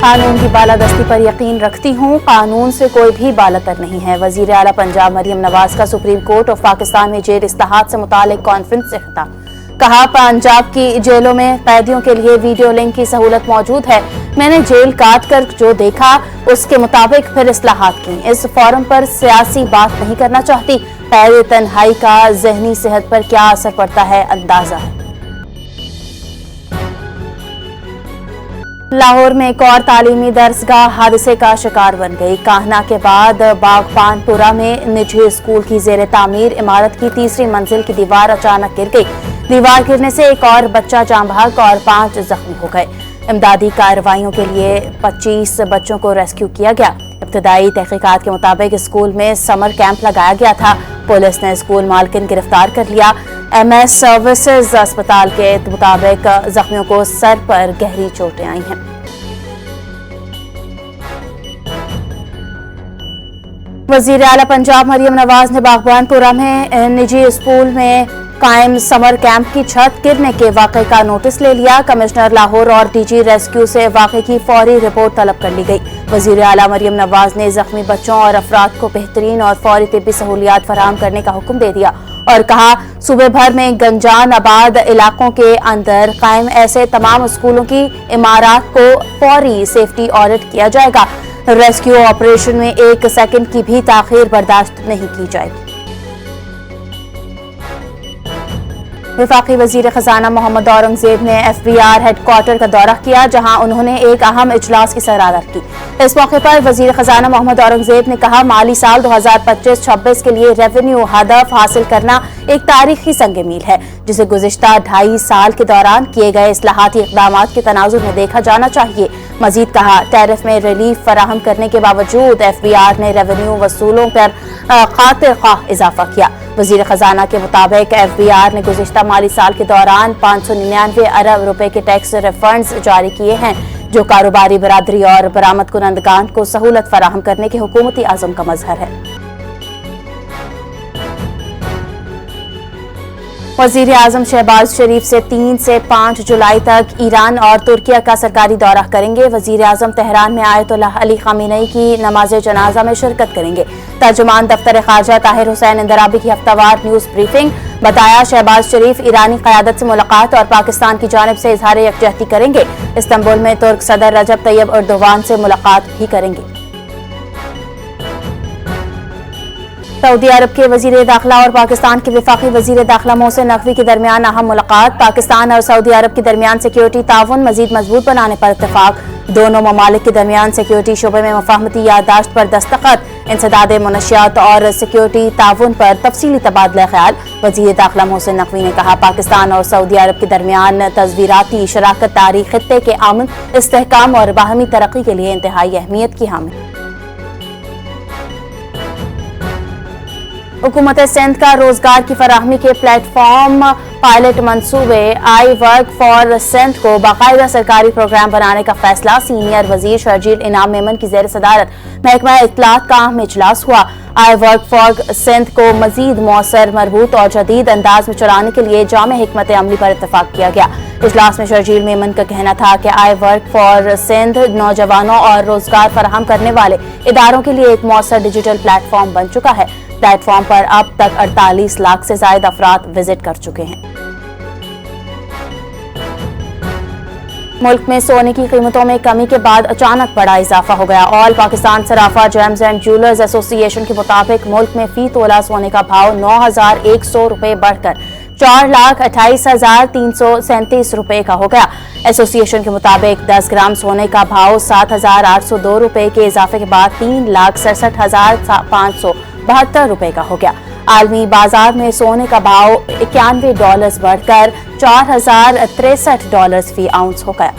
قانون کی بالادستی پر یقین رکھتی ہوں، قانون سے کوئی بھی بالاتر نہیں ہے۔ وزیر اعلیٰ پنجاب مریم نواز کا سپریم کورٹ آف پاکستان میں جیل اصلاحات سے متعلق کانفرنس سے خطاب۔ کہا، پنجاب کی جیلوں میں قیدیوں کے لیے ویڈیو لنک کی سہولت موجود ہے۔ میں نے جیل کاٹ کر جو دیکھا اس کے مطابق پھر اصلاحات کی۔ اس فورم پر سیاسی بات نہیں کرنا چاہتی۔ قید تنہائی کا ذہنی صحت پر کیا اثر پڑتا ہے اندازہ ہے۔ لاہور میں ایک اور تعلیمی درسگاہ حادثے کا شکار بن گئی۔ کاہنا کے بعد باغبان پورہ میں نجی اسکول کی زیر تعمیر عمارت کی تیسری منزل کی دیوار اچانک گر گئی۔ دیوار گرنے سے ایک اور بچہ جاں بحق اور 5 زخمی ہو گئے۔ امدادی کارروائیوں کے لیے 25 بچوں کو ریسکیو کیا گیا۔ ابتدائی تحقیقات کے مطابق اسکول میں سمر کیمپ لگایا گیا تھا۔ پولیس نے اسکول مالکن گرفتار کر لیا۔ ایم ایس سروسز اسپتال کے مطابق زخمیوں کو سر پر گہری چوٹیں آئی ہیں۔ وزیر اعلیٰ پنجاب مریم نواز نے باغبان پورہ میں نجی اسکول میں قائم سمر کیمپ کی چھت گرنے کے واقعے کا نوٹس لے لیا۔ کمشنر لاہور اور ڈی جی ریسکیو سے واقعے کی فوری رپورٹ طلب کر لی گئی۔ وزیر اعلیٰ مریم نواز نے زخمی بچوں اور افراد کو بہترین اور فوری طبی سہولیات فراہم کرنے کا حکم دے دیا اور کہا، صوبے بھر میں گنجان آباد علاقوں کے اندر قائم ایسے تمام اسکولوں کی عمارات کو فوری سیفٹی آڈٹ کیا جائے گا۔ ریسکیو آپریشن میں 1 سیکنڈ کی بھی تاخیر برداشت نہیں کی جائے گی۔ وفاقی وزیر خزانہ محمد اورنگزیب نے F B R headquarter کا دورہ کیا، جہاں انہوں نے ایک اہم اجلاس کی صدارت کی۔ اس موقع پر وزیر خزانہ محمد اورنگزیب نے کہا، مالی سال 2025-26 کے لیے ریونیو ہدف حاصل کرنا ایک تاریخی سنگ میل ہے، جسے گزشتہ 2.5 سال کے دوران کیے گئے اصلاحاتی اقدامات کے تناظر میں دیکھا جانا چاہیے۔ مزید کہا، ٹیرف میں ریلیف فراہم کرنے کے باوجود ایف بی آر نے ریونیو وصولوں پر خاطر خواہ اضافہ کیا۔ وزیر خزانہ کے مطابق ایف بی آر نے گزشتہ مالی سال کے دوران 599 ارب روپے کے ٹیکس ریفنڈز جاری کیے ہیں، جو کاروباری برادری اور برآمد کنندگان کو سہولت فراہم کرنے کے حکومتی عزم کا مظہر ہے۔ وزیر اعظم شہباز شریف سے 3 سے 5 جولائی تک ایران اور ترکیہ کا سرکاری دورہ کریں گے۔ وزیر اعظم تہران میں آیت اللہ علی خامنئی کی نماز جنازہ میں شرکت کریں گے۔ ترجمان دفتر خارجہ طاہر حسین اندرابی کی ہفتہ وار نیوز بریفنگ۔ بتایا، شہباز شریف ایرانی قیادت سے ملاقات اور پاکستان کی جانب سے اظہار یکجہتی کریں گے۔ استنبول میں ترک صدر رجب طیب ایردوان سے ملاقات بھی کریں گے۔ سعودی عرب کے وزیر داخلہ اور پاکستان کے وفاقی وزیر داخلہ محسن نقوی کے درمیان اہم ملاقات۔ پاکستان اور سعودی عرب کے درمیان سیکیورٹی تعاون مزید مضبوط بنانے پر اتفاق۔ دونوں ممالک کے درمیان سیکیورٹی شعبے میں مفاہمتی یادداشت پر دستخط۔ انسداد منشیات اور سیکیورٹی تعاون پر تفصیلی تبادلہ خیال۔ وزیر داخلہ محسن نقوی نے کہا، پاکستان اور سعودی عرب کے درمیان تصویراتی شراکت داری خطے کے امن، استحکام اور باہمی ترقی کے لیے انتہائی اہمیت کی حامل۔ حکومت سندھ کا روزگار کی فراہمی کے پلیٹ فارم پائلٹ منصوبے آئی ورک فار سندھ کو باقاعدہ سرکاری پروگرام بنانے کا فیصلہ۔ سینئر وزیر شرجیل انعام میمن کی زیر صدارت محکمہ اطلاعات کا اہم اجلاس ہوا۔ آئی ورک فار سندھ کو مزید مؤثر، مربوط اور جدید انداز میں چلانے کے لیے جامع حکمت عملی پر اتفاق کیا گیا۔ اجلاس میں شرجیل میمن کا کہنا تھا کہ آئی ورک فار سندھ نوجوانوں اور روزگار فراہم کرنے والے اداروں کے لیے ایک مؤثر ڈیجیٹل پلیٹ فارم بن چکا ہے۔ پلیٹ فارم پر اب تک 48 لاکھ سے زائد افراد وزٹ کر چکے ہیں۔ ملک میں سونے کی قیمتوں میں کمی کے بعد اچانک بڑا اضافہ ہو گیا۔ آل پاکستان صرافہ جیمز اینڈ جیولرز ایسوسی ایشن کے مطابق ملک میں فی تولہ سونے کا بھاؤ 9,100 روپے بڑھ کر 4,28,337 روپے کا ہو گیا۔ ایسوسی ایشن کے مطابق 10 گرام سونے کا بھاؤ 7,802 روپے کے اضافے کے بعد 3,67,572 روپے کا ہو گیا۔ عالمی بازار میں سونے کا بھاؤ $91 بڑھ کر $4,063 فی اونس ہو گیا۔